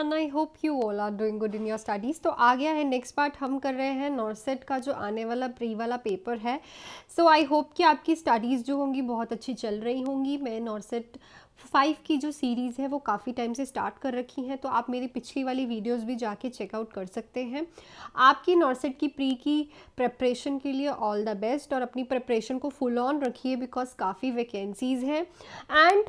Everyone, I hope you all are doing good in your studies. तो आ गया है नेक्स्ट पार्ट, हम कर रहे हैं नॉर्सेट का जो आने वाला प्री वाला पेपर है। सो आई होप कि आपकी स्टडीज़ जो होंगी बहुत अच्छी चल रही होंगी। मैं नॉर्सेट 5 की जो सीरीज़ है वो काफ़ी टाइम से स्टार्ट कर रखी हैं, तो आप मेरी पिछली वाली वीडियोस भी जाके चेकआउट कर सकते हैं। आपकी नॉर्सेट की प्री की प्रिपरेशन के लिए ऑल द बेस्ट, और अपनी प्रिपरेशन को फुल ऑन रखिए बिकॉज काफ़ी वैकेंसीज़ हैं। एंड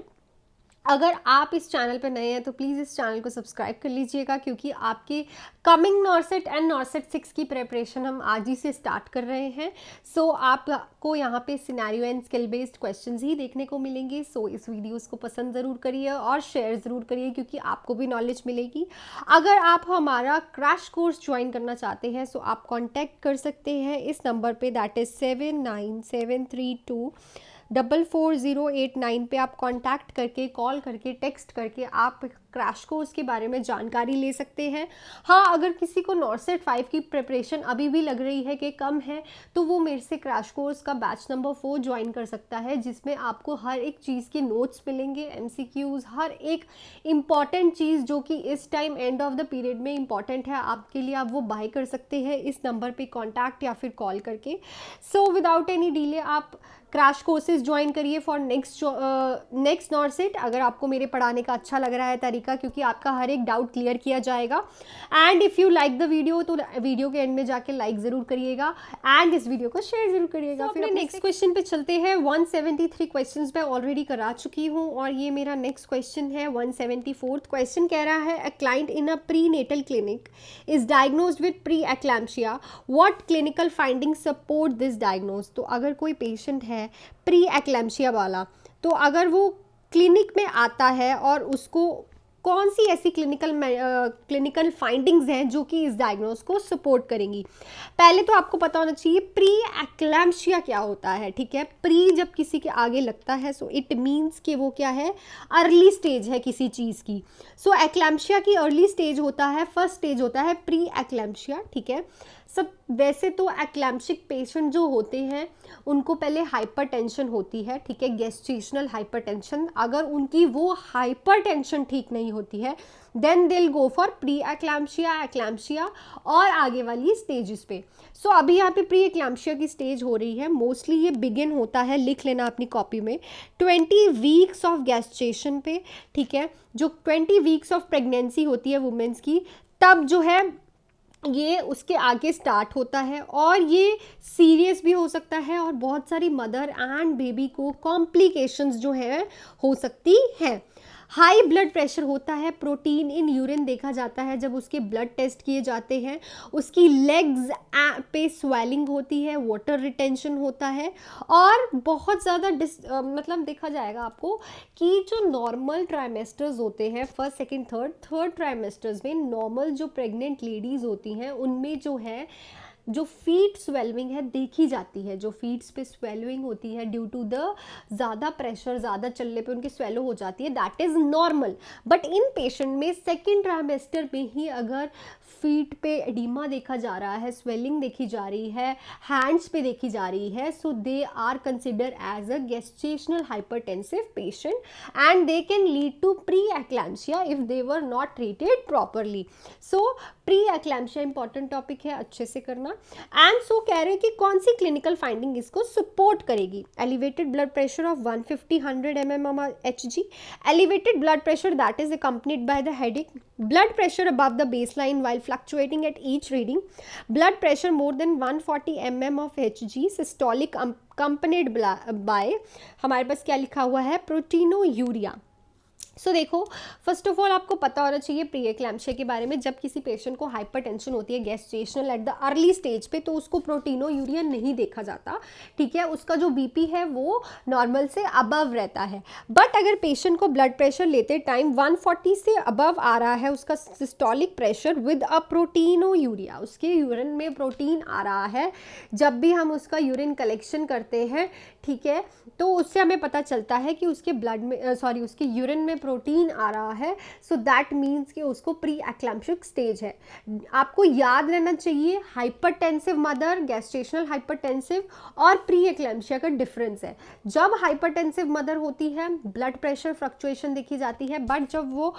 अगर आप इस चैनल पर नए हैं तो प्लीज़ इस चैनल को सब्सक्राइब कर लीजिएगा, क्योंकि आपके कमिंग नॉर्सेट एंड नॉर्सेट 6 की प्रिपरेशन हम आज ही से स्टार्ट कर रहे हैं। सो आपको यहाँ पे scenario and skill based questions ही देखने को मिलेंगे। सो इस वीडियोस को पसंद ज़रूर करिए और शेयर ज़रूर करिए, क्योंकि आपको भी नॉलेज मिलेगी। अगर आप हमारा क्रैश कोर्स ज्वाइन करना चाहते हैं सो आप कॉन्टैक्ट कर सकते हैं इस नंबर पे, दैट इज़ 7973244089 पे। आप कांटेक्ट करके, कॉल करके, टेक्स्ट करके आप क्रैश कोर्स के बारे में जानकारी ले सकते हैं। हाँ, अगर किसी को नॉर्सेट 5 की प्रिपरेशन अभी भी लग रही है कि कम है, तो वो मेरे से क्रैश कोर्स का बैच नंबर 4 ज्वाइन कर सकता है, जिसमें आपको हर एक चीज़ के नोट्स मिलेंगे, MCQs, हर एक इम्पॉर्टेंट चीज़ जो कि इस time end of the period में इम्पॉर्टेंट है आपके लिए, आप वो बाय कर सकते हैं इस नंबर पे कॉन्टैक्ट या फिर कॉल करके। सो विदाउट एनी डिले आप क्रैश कोर्सेज ज्वाइन करिए फॉर नेक्स्ट नॉर्सेट। अगर आपको मेरे पढ़ाने का अच्छा लग रहा है तरीका, क्योंकि आपका हर एक डाउट क्लियर किया जाएगा। And if you like the video तो वीडियो के एंड में जाके लाइक ज़रूर करिएगा एंड इस वीडियो को शेयर ज़रूर करिएगा। फिर नेक्स्ट क्वेश्चन पे चलते हैं। 173 क्वेश्चंस मैं ऑलरेडी करा चुकी हूँ और ये मेरा नेक्स्ट क्वेश्चन है। 174th क्वेश्चन कह रहा है, a client in a prenatal clinic is diagnosed with preeclampsia, what clinical finding support this diagnose. तो अगर कोई पेशेंट है प्री एक्लैम्शिया वाला, तो अगर वो क्लिनिक में आता है और उसको कौन सी ऐसी क्लिनिकल फाइंडिंग्स हैं जो कि इस डायग्नोज को सपोर्ट करेंगी। पहले तो आपको पता होना चाहिए प्री एक्लैम्शिया क्या होता है। ठीक है, प्री जब किसी के आगे लगता है सो इट मीन्स कि वो क्या है, अर्ली स्टेज है किसी चीज़ की। सो एक्लैम्शिया की अर्ली स्टेज होता है, फर्स्ट स्टेज होता है प्री एक्लैम्शिया। ठीक है, सब वैसे तो एक्लैम्शिक पेशेंट जो होते हैं उनको पहले हाइपरटेंशन होती है। ठीक है, गेस्टेशनल हाइपरटेंशन। अगर उनकी वो हाइपरटेंशन ठीक नहीं होती है then they will go for preeclampsia, eclampsia और आगे वाली स्टेजेस पे। सो अभी यहाँ पे प्री एक्लैम्शिया की स्टेज हो रही है। मोस्टली ये बिगिन होता है, लिख लेना अपनी कॉपी में, 20 वीक्स ऑफ गेस्टेशन पे। ठीक है, जो 20 वीक्स ऑफ प्रेगनेंसी होती है वुमेन्स की, तब जो है ये उसके आगे स्टार्ट होता है और ये सीरियस भी हो सकता है और बहुत सारी मदर एंड बेबी को कॉम्प्लिकेशंस जो है हो सकती हैं। हाई ब्लड प्रेशर होता है, प्रोटीन इन यूरिन देखा जाता है जब उसके ब्लड टेस्ट किए जाते हैं, उसकी लेग्स पे स्वेलिंग होती है, वाटर रिटेंशन होता है और बहुत ज़्यादा मतलब देखा जाएगा आपको कि जो नॉर्मल ट्राइमेस्टर्स होते हैं, फर्स्ट सेकंड थर्ड ट्राइमेस्टर्स में नॉर्मल जो प्रेग्नेंट लेडीज़ होती हैं उनमें जो है जो फीट स्वेलिंग है देखी जाती है। जो फीट्स पे स्वेलिंग होती है ड्यू टू द ज़्यादा प्रेशर, ज़्यादा चलने पे उनकी स्वेलो हो जाती है, that is normal. But in patient में सेकेंड ट्राइमेस्टर में ही अगर फीट पे एडिमा देखा जा रहा है, स्वेलिंग देखी जा रही है, हैंड्स पे देखी जा रही है, so they are consider as a gestational hypertensive patient and they can lead to preeclampsia if they were not treated properly. So preeclampsia important topic है, अच्छे से करना। एंड सो कह रहे हैं कि कौन सी क्लिनिकल फाइंडिंग इसको सपोर्ट करेगी। Elevated blood pressure of 150-100 mmHg, elevated blood pressure that is accompanied by the headache, blood pressure above the baseline while fluctuating at each reading, blood pressure more than 140 mm of Hg, systolic accompanied by, हमारे पास क्या लिखा हुआ है, प्रोटीनोयूरिया। सो देखो, first of all आपको पता होना चाहिए प्री एक्लैम्शिया के बारे में। जब किसी पेशेंट को हाइपरटेंशन होती है gestational at the early stage पे, तो उसको प्रोटीनोयूरिया नहीं देखा जाता। ठीक है, उसका जो बीपी है वो नॉर्मल से अबव रहता है। बट अगर पेशेंट को ब्लड प्रेशर लेते टाइम 140 से अबव आ रहा है उसका सिस्टोलिक प्रेशर विद अ प्रोटीनोयूरिया, उसके यूरिन में प्रोटीन आ रहा है, जब भी हम उसका यूरिन कलेक्शन करते हैं, ठीक है, तो उससे हमें पता चलता है कि उसके ब्लड में उसके यूरिन में प्रोटीन आ रहा है। सो दैट मीन्स कि उसको प्री एक्लैम्शिक स्टेज है। आपको याद रहना चाहिए हाइपरटेंसिव मदर, गेस्टेशनल हाइपरटेंसिव और प्री एक्लैम्शिया का डिफरेंस है। जब हाइपरटेंसिव मदर होती है ब्लड प्रेशर फ्लक्चुएशन देखी जाती है, बट जब वो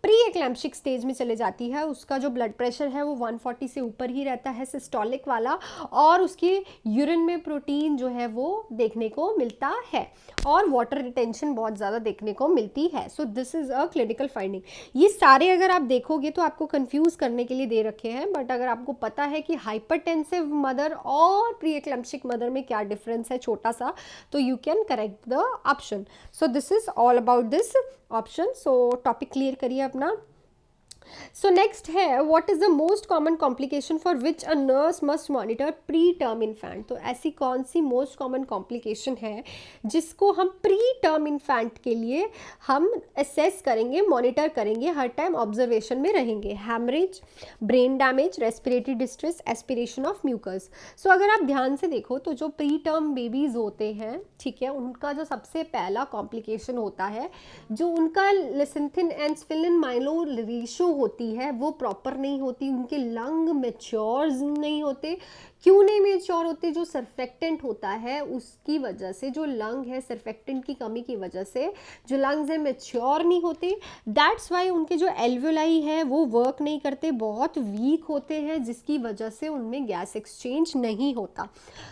प्री एक्लैम्पशिक स्टेज में चले जाती है, उसका जो ब्लड प्रेशर है वो 140 से ऊपर ही रहता है सिस्टोलिक वाला, और उसके यूरिन में प्रोटीन जो है वो देखने को मिलता है, और वाटर रिटेंशन बहुत ज़्यादा देखने को मिलती है। So this is a clinical finding. ये सारे अगर आप देखोगे तो आपको कंफ्यूज करने के लिए दे रखे हैं, बट अगर आपको पता है कि हाइपरटेंसिव मदर और प्री एक्लैम्पशिक मदर में क्या डिफरेंस है छोटा सा, तो you can correct the option. So this is all about this option. So topic clear करिए अपना। सो नेक्स्ट है, what is the most common complication for which a nurse must monitor pre term infant. तो ऐसी कौन सी most common complication है जिसको हम pre term infant के लिए हम असेस करेंगे, मॉनिटर करेंगे, हर टाइम ऑब्जर्वेशन में रहेंगे? Haemorrhage, brain damage, respiratory distress, aspiration of mucus. So अगर आप ध्यान से देखो तो जो प्री टर्म बेबीज होते हैं, ठीक है, उनका जो सबसे पहला कॉम्प्लिकेशन होता है, जो उनका लेसिंथिन एंड स्फिलिन माइलो रेशियो होती है वो प्रॉपर नहीं होती, उनके लंग मैच्योर नहीं होते। क्यों नहीं मैच्योर होते? जो सर्फेक्टेंट होता है उसकी वजह से, जो लंग है सर्फेक्टेंट की कमी की वजह से जो लंग्स है मैच्योर नहीं होते। दैट्स वाई उनके जो एल्वेलाई है वो वर्क नहीं करते, बहुत वीक होते हैं, जिसकी वजह से उनमें गैस एक्सचेंज नहीं होता।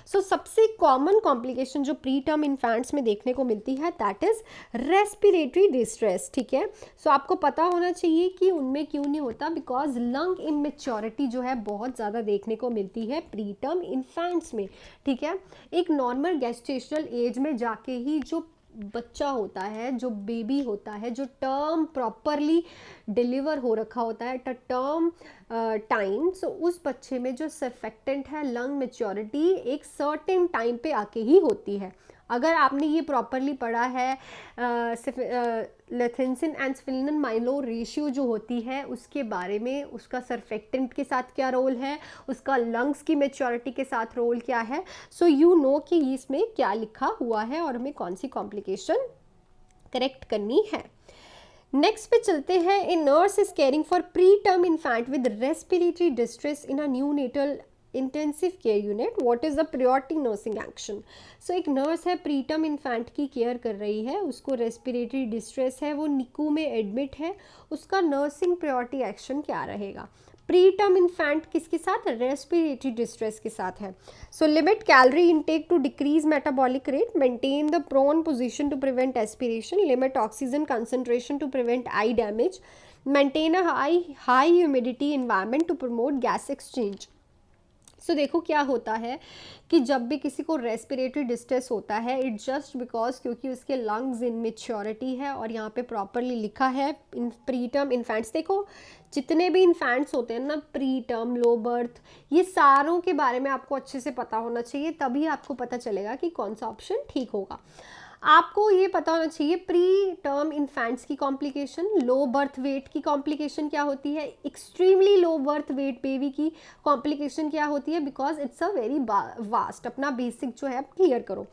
सो सबसे कॉमन कॉम्प्लिकेशन जो प्री टर्म इन्फेंट्स में देखने को मिलती है दैट इज रेस्पिरेटरी डिस्ट्रेस, ठीक है। सो आपको पता होना चाहिए कि उनमें क्यों नहीं होता, बिकॉज लंग इमेच्योरिटी जो है बहुत ज़्यादा देखने को मिलती है प्री टर्म इन्फेंट्स में, ठीक है। एक नॉर्मल गेस्टेशनल एज में जाके ही जो बच्चा होता है, जो बेबी होता है, जो टर्म प्रॉपरली डिलीवर हो रखा होता है एट अ टर्म टाइम, सो उस बच्चे में जो सर्फेक्टेंट है लंग मैच्योरिटी एक सर्टेन टाइम पे आके ही होती है। अगर आपने ये प्रॉपरली पढ़ा है, लेथिंसिन एंड स्फिलिन माइलो रेशियो जो होती है उसके बारे में, उसका सर्फेक्टेंट के साथ क्या रोल है, उसका लंग्स की मैच्योरिटी के साथ रोल क्या है, सो यू नो कि इसमें क्या लिखा हुआ है और हमें कौन सी कॉम्प्लिकेशन करेक्ट करनी है। नेक्स्ट पे चलते हैं। A nurse is caring for preterm infant with respiratory distress in a neonatal intensive care unit, what is the priority nursing action. So एक नर्स है, प्री टर्म इन्फेंट की care कर रही है, उसको रेस्पिरेटरी डिस्ट्रेस है, वो निकू में एडमिट है, उसका नर्सिंग प्रायोरिटी एक्शन क्या रहेगा? प्री टर्म इन्फेंट किसके साथ? रेस्पिरेटरी डिस्ट्रेस के साथ है। So limit calorie intake to decrease metabolic rate, maintain the prone position to prevent aspiration, limit oxygen concentration to prevent eye damage, maintain a high humidity environment to promote gas exchange. So देखो क्या होता है कि जब भी किसी को respiratory distress होता है, इट जस्ट बिकॉज क्योंकि उसके लंग्स इन मैच्योरिटी है, और यहाँ पे प्रॉपरली लिखा है इन प्री टर्म इन्फेंट्स। देखो जितने भी इन्फेंट्स होते हैं ना, प्री टर्म, लो बर्थ, ये सारों के बारे में आपको अच्छे से पता होना चाहिए, तभी आपको पता चलेगा कि कौन सा ऑप्शन ठीक होगा। आपको ये पता होना चाहिए प्री टर्म इन्फेंट्स की कॉम्प्लिकेशन, लो बर्थ वेट की कॉम्प्लिकेशन क्या होती है, extremely low birth weight baby की कॉम्प्लिकेशन क्या होती है, because it's a very vast. अपना बेसिक जो है आप क्लियर करो।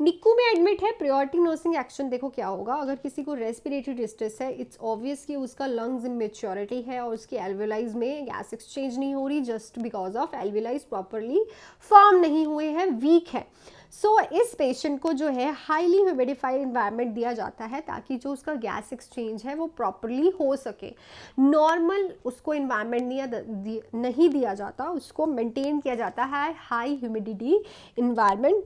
निक्कू में एडमिट है, प्रायोरिटी नर्सिंग एक्शन देखो क्या होगा। अगर किसी को रेस्पिरेटरी डिस्ट्रेस है, इट्स ऑब्वियस कि उसका लंग्स इमेच्योरिटी है और उसके एल्वेलाइज में गैस एक्सचेंज नहीं हो रही, just because of alveoli properly form नहीं हुए हैं, वीक है। सो इस पेशेंट को जो है हाईली ह्यूमिडिफाइड इन्वायरमेंट दिया जाता है ताकि जो उसका गैस एक्सचेंज है वो प्रॉपरली हो सके। नॉर्मल उसको इन्वायरमेंट नहीं दिया जाता, उसको मेंटेन किया जाता है हाई ह्यूमिडिटी इन्वायरमेंट,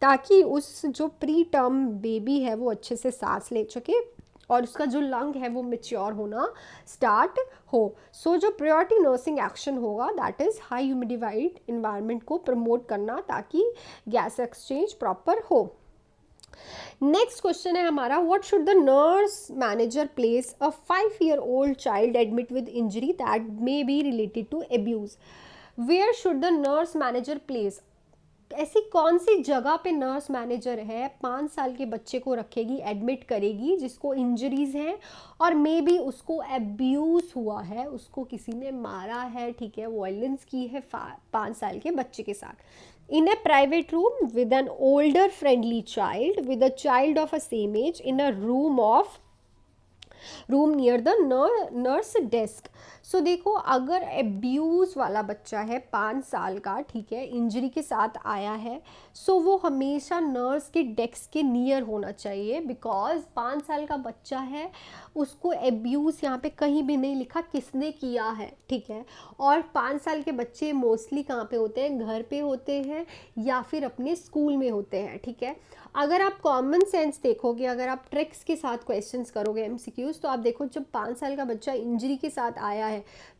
ताकि उस जो प्री टर्म बेबी है वो अच्छे से सांस ले सके और उसका जो लंग है वो मैच्योर होना स्टार्ट हो। सो जो प्रायोरिटी नर्सिंग एक्शन होगा that is high humidified environment को प्रमोट करना ताकि गैस एक्सचेंज प्रॉपर हो। नेक्स्ट क्वेश्चन है हमारा, what should the nurse manager place a 5-year-old child admit with injury that may be related to abuse. Where should the nurse manager place, ऐसी कौन सी जगह पे नर्स मैनेजर है 5 साल के बच्चे को रखेगी, एडमिट करेगी, जिसको इंजरीज हैं और मे बी उसको एब्यूज हुआ है, उसको किसी ने मारा है, ठीक है, वायलेंस की है 5 साल के बच्चे के साथ, in a private room with an older friendly child with a child of a same age in a room of room near the nurse desk. So देखो, अगर एब्यूज़ वाला बच्चा है 5 साल का, ठीक है, इंजरी के साथ आया है, सो वो हमेशा नर्स के डेस्क के नियर होना चाहिए, बिकॉज 5 साल का बच्चा है, उसको एब्यूज़ यहाँ पे कहीं भी नहीं लिखा किसने किया है, ठीक है। और 5 साल के बच्चे मोस्टली कहाँ पे होते हैं, घर पे होते हैं या फिर अपने स्कूल में होते हैं, ठीक है। अगर आप कॉमन सेंस देखोगे, अगर आप ट्रिक्स के साथ क्वेश्चंस करोगे एमसीक्यूज, तो आप देखो जब 5 साल का बच्चा इंजरी के साथ आया है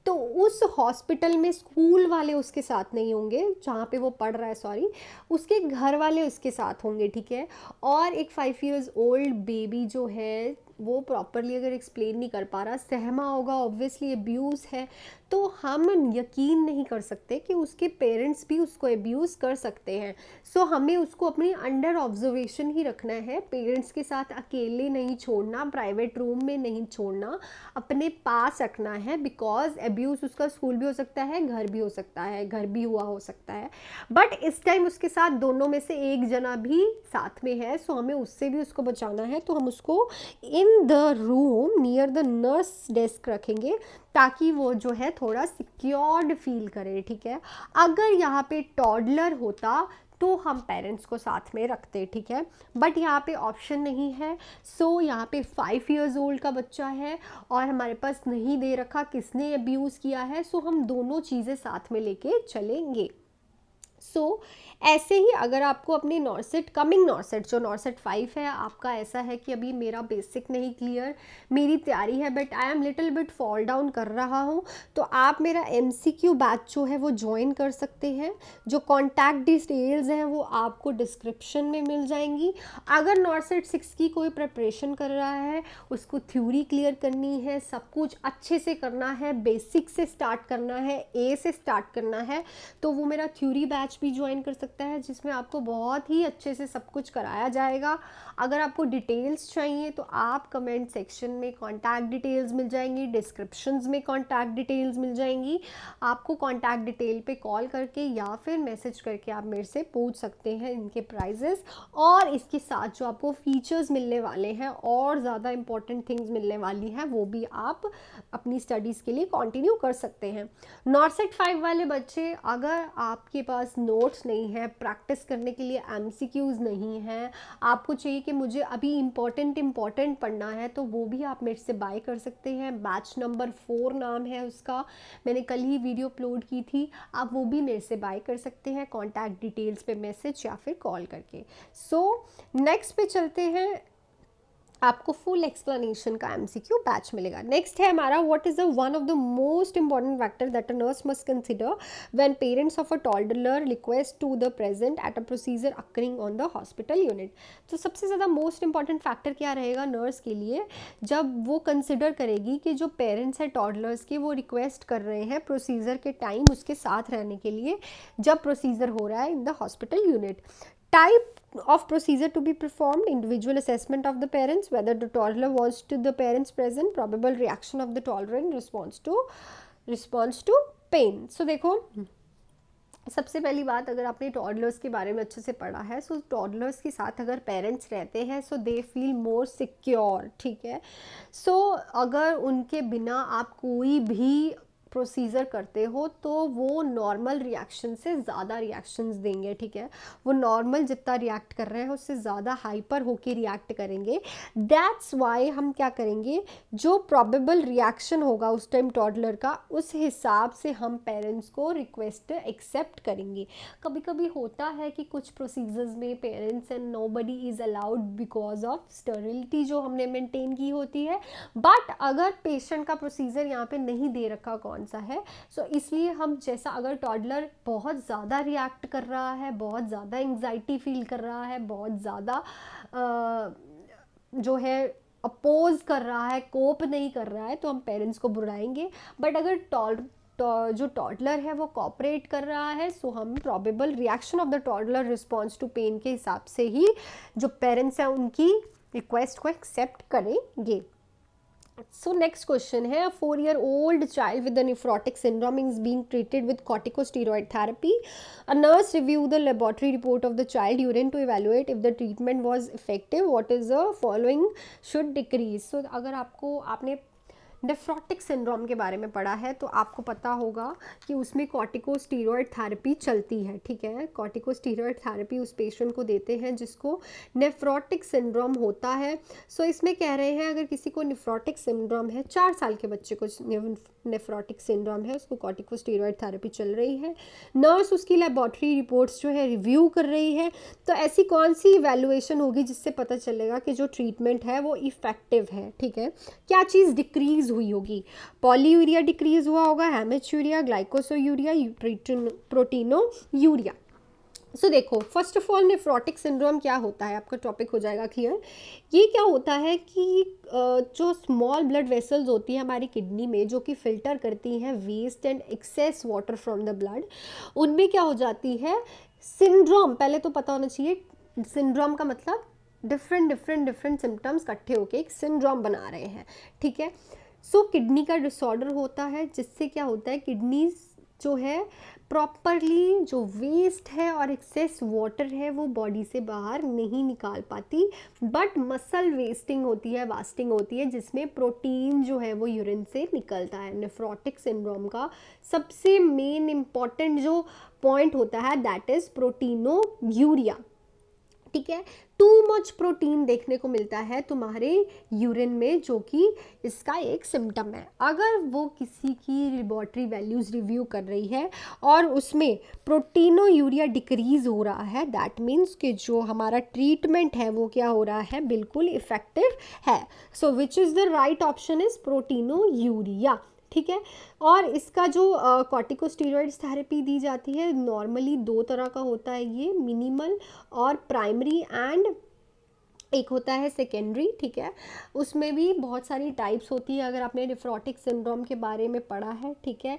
तो उस हॉस्पिटल में स्कूल वाले उसके साथ नहीं होंगे जहाँ पे वो पढ़ रहा है, सॉरी, उसके घर वाले उसके साथ होंगे, ठीक है। और एक 5 इयर्स ओल्ड बेबी जो है वो प्रॉपरली अगर एक्सप्लेन नहीं कर पा रहा, सहमा होगा, ऑब्वियसली अब्यूज़ है, तो हम यकीन नहीं कर सकते कि उसके पेरेंट्स भी उसको अब्यूज़ कर सकते हैं। सो हमें उसको अपनी अंडर ऑब्जर्वेशन ही रखना है, पेरेंट्स के साथ अकेले नहीं छोड़ना, प्राइवेट रूम में नहीं छोड़ना, अपने पास रखना है, बिकॉज अब्यूज़ उसका स्कूल भी हो सकता है, घर भी हो सकता है, घर भी हुआ हो सकता है, बट इस टाइम उसके साथ दोनों में से एक जना भी साथ में है, सो हमें उससे भी उसको बचाना है। तो हम उसको in the room near the nurse desk रखेंगे ताकि वो जो है थोड़ा सिक्योर्ड फील करे, ठीक है। अगर यहाँ पे टॉडलर होता तो हम पेरेंट्स को साथ में रखते, ठीक है, बट यहाँ पे ऑप्शन नहीं है। सो यहाँ पे 5 इयर्स ओल्ड का बच्चा है और हमारे पास नहीं दे रखा किसने अब्यूज़ किया है, सो हम दोनों चीज़ें साथ में लेके चलेंगे। सो ऐसे ही अगर आपको अपनी नॉर्सेट, कमिंग नॉर्सेट जो नॉर्सेट 5 है, आपका ऐसा है कि अभी मेरा बेसिक नहीं क्लियर, मेरी तैयारी है but I am little bit fall down कर रहा हूँ, तो आप मेरा MCQ बैच जो है वो ज्वाइन कर सकते हैं। जो कॉन्टैक्ट डिटेल्स हैं वो आपको डिस्क्रिप्शन में मिल जाएंगी। अगर नॉर्सेट 6 की कोई प्रिपरेशन कर रहा है, उसको थ्योरी क्लियर करनी है, सब कुछ अच्छे से करना है, बेसिक से स्टार्ट करना है, A से स्टार्ट करना है, तो वो मेरा थ्योरी बैच भी ज्वाइन कर सकता है, जिसमें आपको बहुत ही अच्छे से सब कुछ कराया जाएगा। अगर आपको डिटेल्स चाहिए तो आप कमेंट सेक्शन में कॉन्टैक्ट डिटेल्स मिल जाएंगी, डिस्क्रिप्शंस में कॉन्टैक्ट डिटेल्स मिल जाएंगी। आपको कॉन्टैक्ट डिटेल पे कॉल करके या फिर मैसेज करके आप मेरे से पूछ सकते हैं इनके प्राइजेस, और इसके साथ जो आपको फीचर्स मिलने वाले हैं और ज़्यादा इंपॉर्टेंट थिंग्स मिलने वाली हैं, वो भी आप अपनी स्टडीज़ के लिए कंटिन्यू कर सकते हैं। नॉर्सेट 5 वाले बच्चे, अगर आपके पास नोट्स नहीं है, प्रैक्टिस करने के लिए MCQs नहीं है, आपको चाहिए कि मुझे अभी इम्पॉर्टेंट पढ़ना है, तो वो भी आप मेरे से बाय कर सकते हैं। बैच नंबर 4 नाम है उसका, मैंने कल ही वीडियो अपलोड की थी, आप वो भी मेरे से बाय कर सकते हैं कॉन्टैक्ट डिटेल्स पे मैसेज या फिर कॉल करके। सो नेक्स्ट पे चलते हैं, आपको फुल एक्सप्लेनेशन का MCQ बैच मिलेगा। नेक्स्ट है हमारा, what is the one of the most important factor that a nurse must consider when parents of a toddler request to the present at a procedure occurring on the hospital unit. तो सबसे ज़्यादा most important factor क्या रहेगा nurse के लिए, जब वो consider करेगी कि जो पेरेंट्स हैं टॉडलर्स के, वो रिक्वेस्ट कर रहे हैं प्रोसीजर के टाइम उसके साथ रहने के लिए, जब प्रोसीजर हो रहा है in the hospital unit. Type of procedure to be performed, individual assessment of the parents, whether the toddler was to the parents present, probable reaction of the toddler in response to pain. So देखो, सबसे पहली बात, अगर आपने toddlers के बारे में अच्छे से पढ़ा है, सो टॉडलर्स के साथ अगर पेरेंट्स रहते हैं सो दे फील मोर सिक्योर, ठीक है। सो अगर उनके बिना आप कोई भी प्रोसीजर करते हो तो वो नॉर्मल रिएक्शन से ज़्यादा रिएक्शंस देंगे, ठीक है। वो नॉर्मल जितना रिएक्ट कर रहे हैं उससे ज़्यादा हाइपर होके रिएक्ट करेंगे। दैट्स वाई हम क्या करेंगे, जो प्रॉबेबल रिएक्शन होगा उस टाइम टॉडलर का, उस हिसाब से हम पेरेंट्स को रिक्वेस्ट एक्सेप्ट करेंगे। कभी कभी होता है कि कुछ प्रोसीजर्स में parents and nobody is allowed because of sterility जो हमने मेंटेन की होती है, बट अगर पेशेंट का प्रोसीजर यहाँ पे नहीं दे रखा कौन सा है, सो इसलिए हम, जैसा अगर टॉडलर बहुत ज़्यादा रिएक्ट कर रहा है, बहुत ज़्यादा एंग्जाइटी फील कर रहा है, बहुत ज़्यादा जो है अपोज कर रहा है, कोप नहीं कर रहा है, तो हम पेरेंट्स को बुलाएंगे। बट अगर जो टॉडलर है वो कॉपरेट कर रहा है, सो हम probable reaction of the toddler response to pain के हिसाब से ही जो पेरेंट्स हैं उनकी रिक्वेस्ट को एक्सेप्ट करेंगे। सो नेक्स्ट क्वेश्चन है, 4-year-old child with a nephrotic syndrome is being treated with corticosteroid therapy. A nurse reviewed the laboratory report of the child urine to evaluate if the treatment was effective. What is the following should decrease? So अगर आपने nephrotic syndrome के बारे में पढ़ा है तो आपको पता होगा कि उसमें कॉर्टिकोस्टीरॉयड थेरेपी चलती है, ठीक है। कॉर्टिकोस्टीरॉयड थेरेपी उस पेशेंट को देते हैं जिसको नेफ्रोटिक सिंड्रोम होता है। सो इसमें कह रहे हैं अगर किसी को नेफ्रोटिक सिंड्रोम है, 4 साल के बच्चे को नेफ्रोटिक सिंड्रोम है, उसको कॉर्टिकोस्टीरॉयड थेरेपी चल रही है, नर्स उसकी लेबॉर्ट्री रिपोर्ट्स जो है रिव्यू कर रही है, तो ऐसी कौन सी इवैल्यूएशन होगी जिससे पता चलेगा कि जो ट्रीटमेंट है वो इफेक्टिव है, ठीक है। क्या चीज़ डिक्रीज हुई होगी? पॉलीयूरिया डिक्रीज हुआ होगा, हेमेचूरिया, ग्लाइकोसोयूरिया, प्रोटीनोयूरिया। सो देखो, first of all nephrotic syndrome क्या होता है, आपका टॉपिक हो जाएगा क्लियर। ये क्या होता है कि जो स्मॉल ब्लड वेसल्स होती हैं हमारी किडनी में, जो कि फिल्टर करती हैं waste and excess water from the blood, उनमें क्या हो जाती है सिंड्रोम। पहले तो पता होना चाहिए सिंड्रोम का मतलब डिफरेंट सिम्टम्स इकट्ठे होकर एक सिंड्रोम बना रहे हैं, ठीक है। सो किडनी का डिसऑर्डर होता है जिससे क्या होता है किडनी जो है प्रॉपरली जो वेस्ट है और एक्सेस वाटर है वो बॉडी से बाहर नहीं निकाल पाती, बट मसल वेस्टिंग होती है, वास्टिंग होती है, जिसमें प्रोटीन जो है वो यूरिन से निकलता है। नेफ्रोटिक सिंड्रोम का सबसे मेन इम्पॉर्टेंट जो पॉइंट होता है दैट इज़ प्रोटीनोयूरिया, ठीक है। टू मच प्रोटीन देखने को मिलता है तुम्हारे यूरिन में, जो कि इसका एक सिम्टम है। अगर वो किसी की लेबॉर्ट्री वैल्यूज़ रिव्यू कर रही है और उसमें प्रोटीनोयूरिया डिक्रीज हो रहा है, दैट मीन्स कि जो हमारा ट्रीटमेंट है वो क्या हो रहा है, बिल्कुल इफ़ेक्टिव है। So which is the right option is proteinuria, ठीक है। और इसका जो कॉर्टिकोस्टीरॉइड्स थेरेपी दी जाती है नॉर्मली 2 तरह का होता है, ये मिनिमल और प्राइमरी एंड एक होता है सेकेंडरी, ठीक है। उसमें भी बहुत सारी टाइप्स होती है, अगर आपने नेफ्रोटिक सिंड्रोम के बारे में पढ़ा है, ठीक है।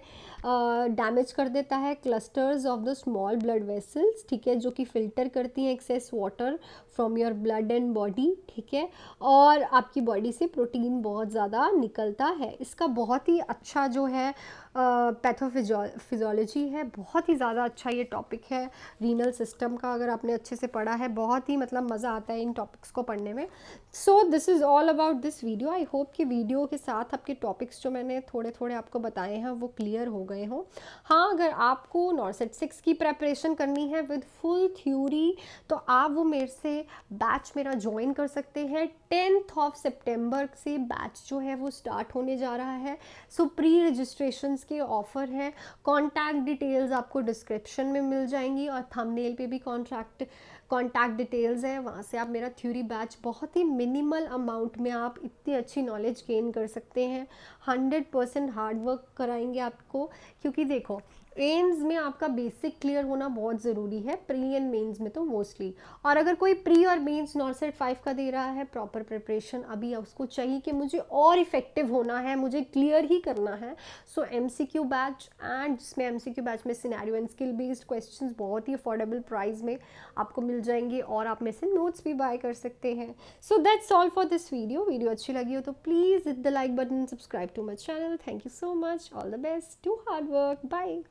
डैमेज कर देता है clusters of the small blood vessels, ठीक है, जो कि फिल्टर करती हैं access water from your blood and body, ठीक है, और आपकी बॉडी से प्रोटीन बहुत ज़्यादा निकलता है। इसका बहुत ही अच्छा जो है पैथोफिजियोलॉजी है, बहुत ही ज़्यादा अच्छा ये टॉपिक है रीनल सिस्टम का। अगर आपने अच्छे से पढ़ा है बहुत ही मतलब मज़ा आता है इन टॉपिक्स को पढ़ने में। So this is all about this video. I hope कि वीडियो के साथ आपके टॉपिक्स जो मैंने थोड़े थोड़े आपको बताए हैं वो क्लियर हो गए हों। हाँ, अगर आपको नॉर्सेट 6 की प्रेपरेशन करनी है विद फुल थ्योरी तो आप वो मेरे से बैच मेरा ज्वाइन कर सकते हैं। 10 सितंबर से बैच जो है वो स्टार्ट होने जा रहा है। सो प्री रजिस्ट्रेशन के ऑफ़र हैं, कॉन्टैक्ट डिटेल्स आपको डिस्क्रिप्शन में मिल जाएंगी और थंबनेल पे भी कॉन्टैक्ट डिटेल्स है, वहाँ से आप मेरा थ्योरी बैच बहुत ही मिनिमल अमाउंट में आप इतनी अच्छी नॉलेज गेन कर सकते हैं। 100% हार्ड वर्क कराएंगे आपको, क्योंकि देखो एम्स में आपका बेसिक क्लियर होना बहुत ज़रूरी है, प्री एंड मेंस में तो मोस्टली। और अगर कोई प्री और मेंस नॉर्सेट 5 का दे रहा है प्रॉपर प्रिपरेशन, अभी उसको चाहिए कि मुझे और इफेक्टिव होना है, मुझे क्लियर ही करना है, सो MCQ बैच, एंड जिसमें MCQ बैच में scenario and skill based questions बहुत ही अफोर्डेबल प्राइस में आपको मिल जाएंगे और आप में से नोट्स भी बाय कर सकते हैं। So that's all for this video अच्छी लगी हो तो please hit the like button, subscribe to my channel. Thank you so much, all the best, to hard work, bye.